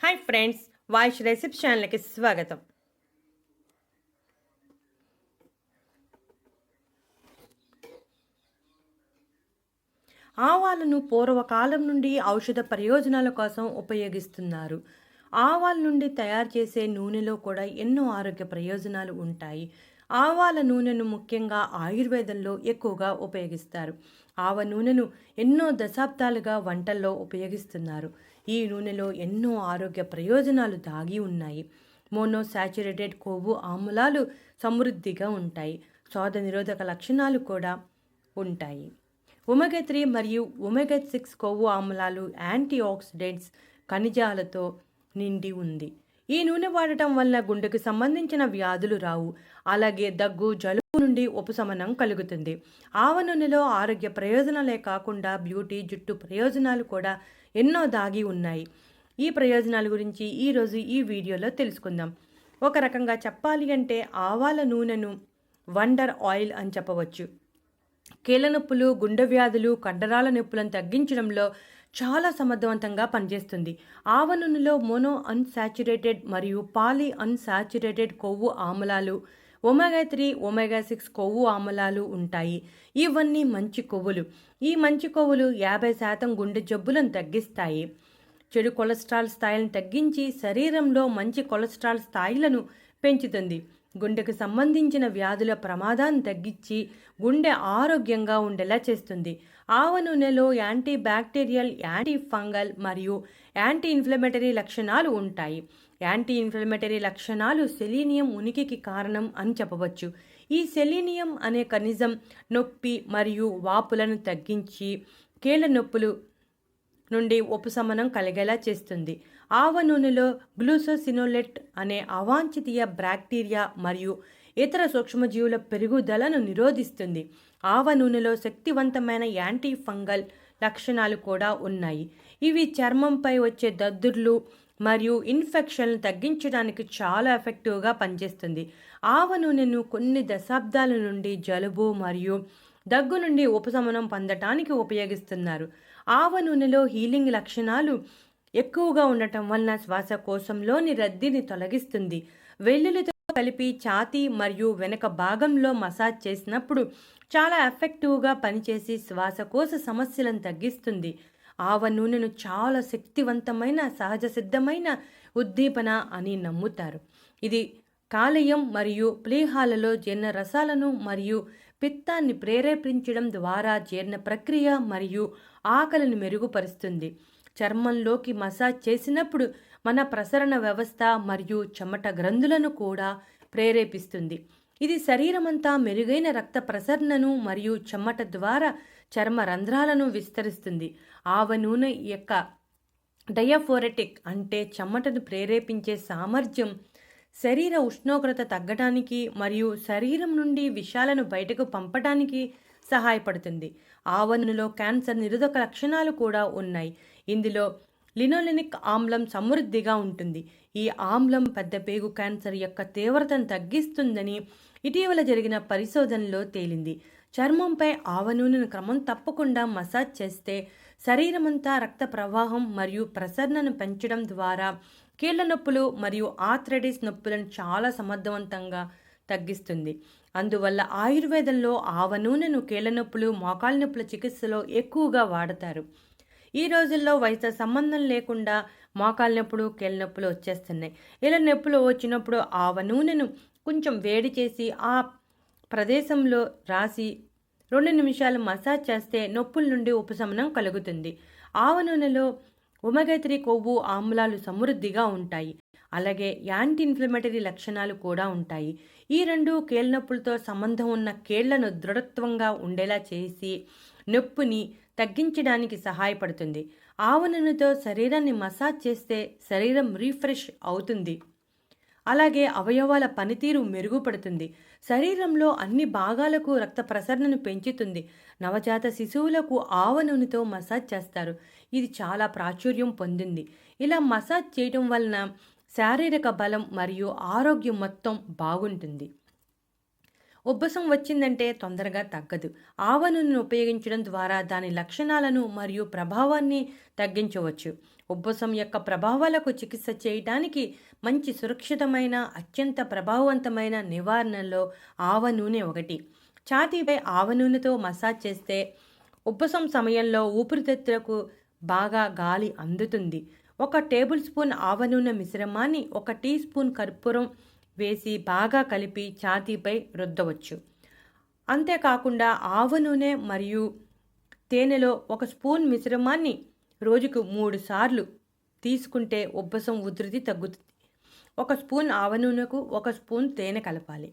Hi friends, voice recipe ఛానల్కి స్వాగతం. ఆవాలను పూర్వకాలం నుండి ఔషధ ప్రయోజనాల కోసం ఉపయోగిస్తున్నారు. ఆవాల నుండి తయారు చేసే నూనెలో కూడా ఎన్నో ఆరోగ్య ప్రయోజనాలు ఉంటాయి. ఆవాల నూనెను ముఖ్యంగా ఆయుర్వేదంలో ఎక్కువగా ఉపయోగిస్తారు. ఆవ నూనెను ఎన్నో దశాబ్దాలుగా వంటల్లో ఉపయోగిస్తున్నారు. ఈ నూనెలో ఎన్నో ఆరోగ్య ప్రయోజనాలు దాగి ఉన్నాయి. మోనోసాచురేటెడ్ కొవ్వు ఆమ్లాలు సమృద్ధిగా ఉంటాయి. శోధ నిరోధక లక్షణాలు కూడా ఉంటాయి. ఒమెగా 3 మరియు ఒమెగా 6 కొవ్వు ఆమ్లాలు యాంటీ ఆక్సిడెంట్స్ ఖనిజాలతో నిండి ఉంది. ఈ నూనె వాడటం వల్ల గుండెకు సంబంధించిన వ్యాధులు రావు. అలాగే దగ్గు, జలుబు నుండి ఉపశమనం కలుగుతుంది. ఆవ నూనెలో ఆరోగ్య ప్రయోజనాలే కాకుండా బ్యూటీ, జుట్టు ప్రయోజనాలు కూడా ఎన్నో దాగి ఉన్నాయి. ఈ ప్రయోజనాల గురించి ఈరోజు ఈ వీడియోలో తెలుసుకుందాం. ఒక రకంగా చెప్పాలి అంటే ఆవాల నూనెను వండర్ ఆయిల్ అని చెప్పవచ్చు. కీళ్ళ నొప్పులు, గుండె వ్యాధులు, కండరాల నొప్పులను తగ్గించడంలో చాలా సమర్థవంతంగా పనిచేస్తుంది. ఆవ నూనెలో మోనో అన్సాచురేటెడ్ మరియు పాలీ అన్సాచురేటెడ్ కొవ్వు ఆమ్లాలు, ఒమెగా 3, ఒమెగా 6 కొవ్వు ఆమ్లాలు ఉంటాయి. ఇవన్నీ మంచి కొవ్వులు. ఈ మంచి కొవ్వులు 50% గుండె జబ్బులను తగ్గిస్తాయి. చెడు కొలెస్ట్రాల్ స్థాయిలను తగ్గించి శరీరంలో మంచి కొలెస్ట్రాల్ స్థాయిలను పెంచుతుంది. గుండెకు సంబంధించిన వ్యాధుల ప్రమాదాన్ని తగ్గించి గుండె ఆరోగ్యంగా ఉండేలా చేస్తుంది. ఆవ నూనెలో యాంటీ బ్యాక్టీరియల్, యాంటీ ఫంగల్ మరియు యాంటీ ఇన్ఫ్లమేటరీ లక్షణాలు ఉంటాయి. యాంటీ ఇన్ఫ్లమేటరీ లక్షణాలు సెలీనియం ఉనికికి కారణం అని చెప్పవచ్చు. ఈ సెలీనియం అనే ఖనిజం నొప్పి మరియు వాపులను తగ్గించి కీళ్ళ నొప్పులు నుండి ఉపశమనం కలిగేలా చేస్తుంది. ఆవ నూనెలో గ్లూసోసినోలెట్ అనే అవాంఛనీయ బ్యాక్టీరియా మరియు ఇతర సూక్ష్మజీవుల పెరుగుదలను నిరోధిస్తుంది. ఆవ నూనెలో శక్తివంతమైన యాంటీ ఫంగల్ లక్షణాలు కూడా ఉన్నాయి. ఇవి చర్మంపై వచ్చే దద్దుర్లు మరియు ఇన్ఫెక్షన్లు తగ్గించడానికి చాలా ఎఫెక్టివ్గా పనిచేస్తుంది. ఆవ నూనెను కొన్ని దశాబ్దాల నుండి జలుబు మరియు దగ్గు నుండి ఉపశమనం పొందటానికి ఉపయోగిస్తున్నారు. ఆవ నూనెలో హీలింగ్ లక్షణాలు ఎక్కువగా ఉండటం వలన శ్వాసకోశంలోని రద్దీని తొలగిస్తుంది. వెల్లుల్లితో కలిపి ఛాతీ మరియు వెనక భాగంలో మసాజ్ చేసినప్పుడు చాలా ఎఫెక్టివ్గా పనిచేసి శ్వాసకోశ సమస్యలను తగ్గిస్తుంది. ఆవ నూనెను చాలా శక్తివంతమైన సహజ సిద్ధమైన ఉద్దీపన అని నమ్ముతారు. ఇది కాలేయం మరియు ప్లీహాలలో జీర్ణ రసాలను మరియు పిత్తాన్ని ప్రేరేపించడం ద్వారా జీర్ణ ప్రక్రియ మరియు ఆకలిని మెరుగుపరుస్తుంది. చర్మంలోకి మసాజ్ చేసినప్పుడు మన ప్రసరణ వ్యవస్థ మరియు చెమట గ్రంథులను కూడా ప్రేరేపిస్తుంది. ఇది శరీరమంతా మెరుగైన రక్త ప్రసరణను మరియు చెమట ద్వారా చర్మ రంధ్రాలను విస్తరిస్తుంది. ఆవ నూనె యొక్క డయాఫోరెటిక్ అంటే చెమటను ప్రేరేపించే సామర్థ్యం శరీర ఉష్ణోగ్రత తగ్గడానికి మరియు శరీరం నుండి విషాలను బయటకు పంపడానికి సహాయపడుతుంది. ఆవ నూనెలో క్యాన్సర్ నిరోధక లక్షణాలు కూడా ఉన్నాయి. ఇందులో లినోలెనిక్ ఆమ్లం సమృద్ధిగా ఉంటుంది. ఈ ఆమ్లం పెద్ద పేగు క్యాన్సర్ యొక్క తీవ్రతను తగ్గిస్తుందని ఇటీవల జరిగిన పరిశోధనలో తేలింది. చర్మంపై ఆవ నూనెను క్రమం తప్పకుండా మసాజ్ చేస్తే శరీరమంతా రక్త ప్రవాహం మరియు ప్రసరణను పెంచడం ద్వారా కీళ్ళ నొప్పులు మరియు ఆర్థరైటిస్ నొప్పులను చాలా సమర్థవంతంగా తగ్గిస్తుంది. అందువల్ల ఆయుర్వేదంలో ఆవ నూనెను కీళ్ళ నొప్పులు, మోకాళ్ళ నొప్పుల చికిత్సలో ఎక్కువగా వాడతారు. ఈ రోజుల్లో వయసుతో సంబంధం లేకుండా మోకాళ్ళ నొప్పులు, కీళ్ళ నొప్పులు వచ్చేస్తున్నాయి. ఇలా నొప్పులు వచ్చినప్పుడు ఆవ నూనెను కొంచెం వేడి చేసి ఆ ప్రదేశంలో రాసి 2 నిమిషాలు మసాజ్ చేస్తే నొప్పుల నుండి ఉపశమనం కలుగుతుంది. ఆవ నూనెలో ఒమెగా 3 కొవ్వు ఆమ్లాలు సమృద్ధిగా ఉంటాయి. అలాగే యాంటీ ఇన్ఫ్లమేటరీ లక్షణాలు కూడా ఉంటాయి. ఈ రెండు కీళ్ళ నొప్పులతో సంబంధం ఉన్న కీళ్లను దృఢత్వంగా ఉండేలా చేసి నొప్పిని తగ్గించడానికి సహాయపడుతుంది. ఆవ నూనెతో శరీరాన్ని మసాజ్ చేస్తే శరీరం రీఫ్రెష్ అవుతుంది. అలాగే అవయవాల పనితీరు మెరుగుపడుతుంది. శరీరంలో అన్ని భాగాలకు రక్త ప్రసరణను పెంచుతుంది. నవజాత శిశువులకు ఆవ నూనెతో మసాజ్ చేస్తారు. ఇది చాలా ప్రాచుర్యం పొందింది. ఇలా మసాజ్ చేయడం వలన శారీరక బలం మరియు ఆరోగ్యం మొత్తం బాగుంటుంది. ఉబ్బసం వచ్చిందంటే తొందరగా తగ్గదు. ఆవ నూనెను ఉపయోగించడం ద్వారా దాని లక్షణాలను మరియు ప్రభావాన్ని తగ్గించవచ్చు. ఉబ్బసం యొక్క ప్రభావాలకు చికిత్స చేయటానికి మంచి సురక్షితమైన, అత్యంత ప్రభావవంతమైన నివారణలో ఆవ నూనె ఒకటి. ఛాతీపై ఆవ నూనెతో మసాజ్ చేస్తే ఉబ్బసం సమయంలో ఊపిరితిత్తులకు బాగా గాలి అందుతుంది. 1 టేబుల్ స్పూన్ ఆవ నూనె మిశ్రమాన్ని 1 టీ స్పూన్ కర్పూరం వేసి బాగా కలిపి ఛాతీపై రుద్దవచ్చు. అంతేకాకుండా ఆవ నూనె మరియు తేనెలో 1 స్పూన్ మిశ్రమాన్ని రోజుకు 3 సార్లు తీసుకుంటే ఉబ్బసం ఉధృతి తగ్గుతుంది. 1 స్పూన్ ఆవ నూనెకు 1 స్పూన్ తేనె కలపాలి.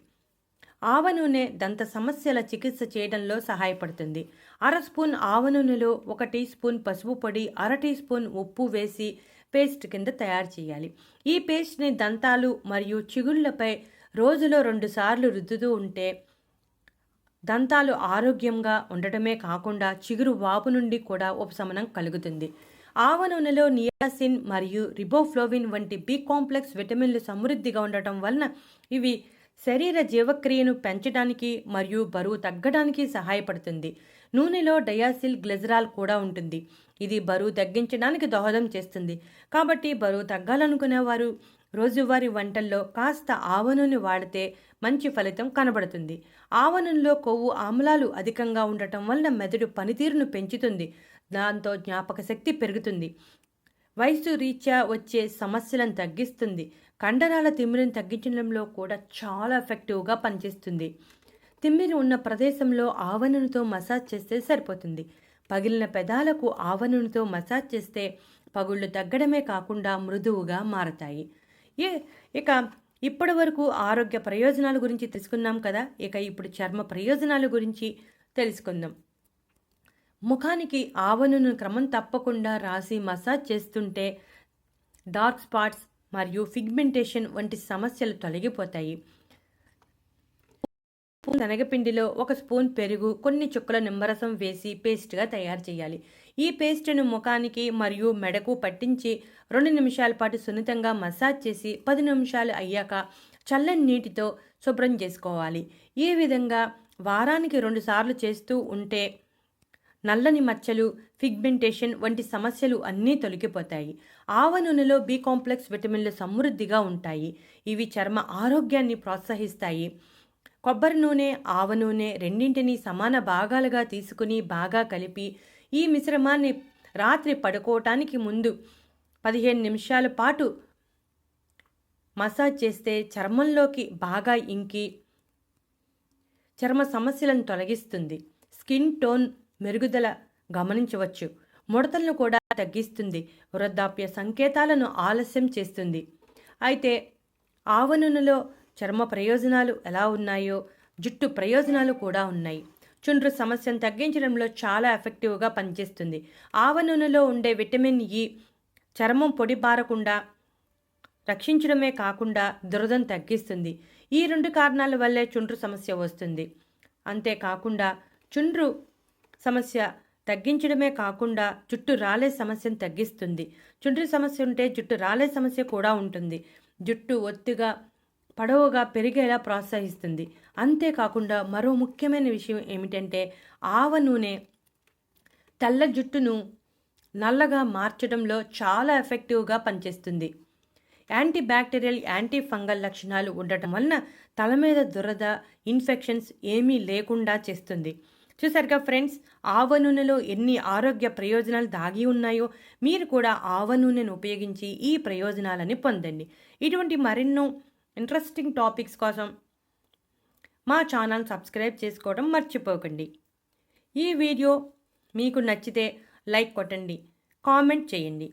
ఆవ నూనె దంత సమస్యల చికిత్స చేయడంలో సహాయపడుతుంది. 1/2 స్పూన్ ఆవ నూనెలో 1 టీ స్పూన్ పసుపు పొడి, 1/2 టీ స్పూన్ ఉప్పు వేసి పేస్ట్ కింద తయారు చేయాలి. ఈ పేస్ట్ని దంతాలు మరియు చిగుళ్ళపై రోజులో 2 సార్లు రుద్దుతూ ఉంటే దంతాలు ఆరోగ్యంగా ఉండటమే కాకుండా చిగురు వాపు నుండి కూడా ఉపశమనం కలుగుతుంది. ఆవ నూనెలో నియాసిన్ మరియు రిబోఫ్లోవిన్ వంటి బి కాంప్లెక్స్ విటమిన్లు సమృద్ధిగా ఉండటం వలన ఇవి శరీర జీవక్రియను పెంచడానికి మరియు బరువు తగ్గడానికి సహాయపడుతుంది. నూనెలో డయాసిల్ గ్లిజరాల్ కూడా ఉంటుంది. ఇది బరువు తగ్గించడానికి దోహదం చేస్తుంది. కాబట్టి బరువు తగ్గాలనుకునేవారు రోజువారీ వంటల్లో కాస్త ఆవ నూనె వాడితే మంచి ఫలితం కనబడుతుంది. ఆవ నూనెలో కొవ్వు ఆమ్లాలు అధికంగా ఉండటం వలన మెదడు పనితీరును పెంచుతుంది. దాంతో జ్ఞాపక శక్తి పెరుగుతుంది. వయసు రీత్యా వచ్చే సమస్యలను తగ్గిస్తుంది. కండరాల తిమ్మిరిని తగ్గించడంలో కూడా చాలా ఎఫెక్టివ్గా పనిచేస్తుంది. తిమ్మిరి ఉన్న ప్రదేశంలో ఆవ నూనెతో మసాజ్ చేస్తే సరిపోతుంది. పగిలిన పెదాలకు ఆవ నూనెతో మసాజ్ చేస్తే పగుళ్ళు తగ్గడమే కాకుండా మృదువుగా మారతాయి. ఇక ఇప్పటి వరకు ఆరోగ్య ప్రయోజనాల గురించి తెలుసుకున్నాం కదా. ఇక ఇప్పుడు చర్మ ప్రయోజనాల గురించి తెలుసుకుందాం. ముఖానికి ఆవ నూనెను క్రమం తప్పకుండా రాసి మసాజ్ చేస్తుంటే డార్క్ స్పాట్స్ మరియు పిగ్మెంటేషన్ వంటి సమస్యలు తొలగిపోతాయి. శనగపిండిలో 1 స్పూన్ పెరుగు, కొన్ని చుక్కల నిమ్మరసం వేసి పేస్ట్గా తయారు చేయాలి. ఈ పేస్ట్ను ముఖానికి మరియు మెడకు పట్టించి 2 నిమిషాల పాటు సున్నితంగా మసాజ్ చేసి 10 నిమిషాలు అయ్యాక చల్లని నీటితో శుభ్రం చేసుకోవాలి. ఈ విధంగా వారానికి 2 సార్లు చేస్తూ ఉంటే నల్లని మచ్చలు, పిగ్మెంటేషన్ వంటి సమస్యలు అన్నీ తొలగిపోతాయి. ఆవ నూనెలో బి కాంప్లెక్స్ విటమిన్లు సమృద్ధిగా ఉంటాయి. ఇవి చర్మ ఆరోగ్యాన్ని ప్రోత్సహిస్తాయి. కొబ్బరి నూనె, ఆవ నూనె రెండింటినీ సమాన భాగాలుగా తీసుకుని బాగా కలిపి ఈ మిశ్రమాన్ని రాత్రి పడుకోవటానికి ముందు 15 నిమిషాల పాటు మసాజ్ చేస్తే చర్మంలోకి బాగా ఇంకి చర్మ సమస్యలను తొలగిస్తుంది. స్కిన్ టోన్ మెరుగుదల గమనించవచ్చు. ముడతలను కూడా తగ్గిస్తుంది. వృద్ధాప్య సంకేతాలను ఆలస్యం చేస్తుంది. అయితే ఆవ నూనెలో చర్మ ప్రయోజనాలు ఎలా ఉన్నాయో జుట్టు ప్రయోజనాలు కూడా ఉన్నాయి. చుండ్రు సమస్యను తగ్గించడంలో చాలా ఎఫెక్టివ్గా పనిచేస్తుంది. ఆవ నూనెలో ఉండే విటమిన్ ఇ చర్మం పొడి బారకుండా రక్షించడమే కాకుండా దురదను తగ్గిస్తుంది. ఈ 2 కారణాల వల్లే చుండ్రు సమస్య వస్తుంది. అంతేకాకుండా చుండ్రు సమస్య తగ్గించడమే కాకుండా జుట్టు రాలే సమస్యను తగ్గిస్తుంది. చుండ్రు సమస్య ఉంటే జుట్టు రాలే సమస్య కూడా ఉంటుంది. జుట్టు ఒత్తుగా పొడవుగా పెరిగేలా ప్రోత్సహిస్తుంది. అంతేకాకుండా మరో ముఖ్యమైన విషయం ఏమిటంటే ఆవ నూనె తెల్ల జుట్టును నల్లగా మార్చడంలో చాలా ఎఫెక్టివ్గా పనిచేస్తుంది. యాంటీ బ్యాక్టీరియల్, యాంటీ ఫంగల్ లక్షణాలు ఉండటం వలన తల మీద దురద, ఇన్ఫెక్షన్స్ ఏమీ లేకుండా చేస్తుంది. చూసారుగా ఫ్రెండ్స్, ఆవ నూనెలో ఎన్ని ఆరోగ్య ప్రయోజనాలు దాగి ఉన్నాయో. మీరు కూడా ఆవ నూనెను ఉపయోగించి ఈ ప్రయోజనాలని పొందండి. ఇటువంటి మరెన్నో ఇంట్రెస్టింగ్ టాపిక్స్ కోసం మా ఛానల్ సబ్స్క్రైబ్ చేసుకోవడం మర్చిపోకండి. ఈ వీడియో మీకు నచ్చితే లైక్ కొట్టండి, కామెంట్ చేయండి.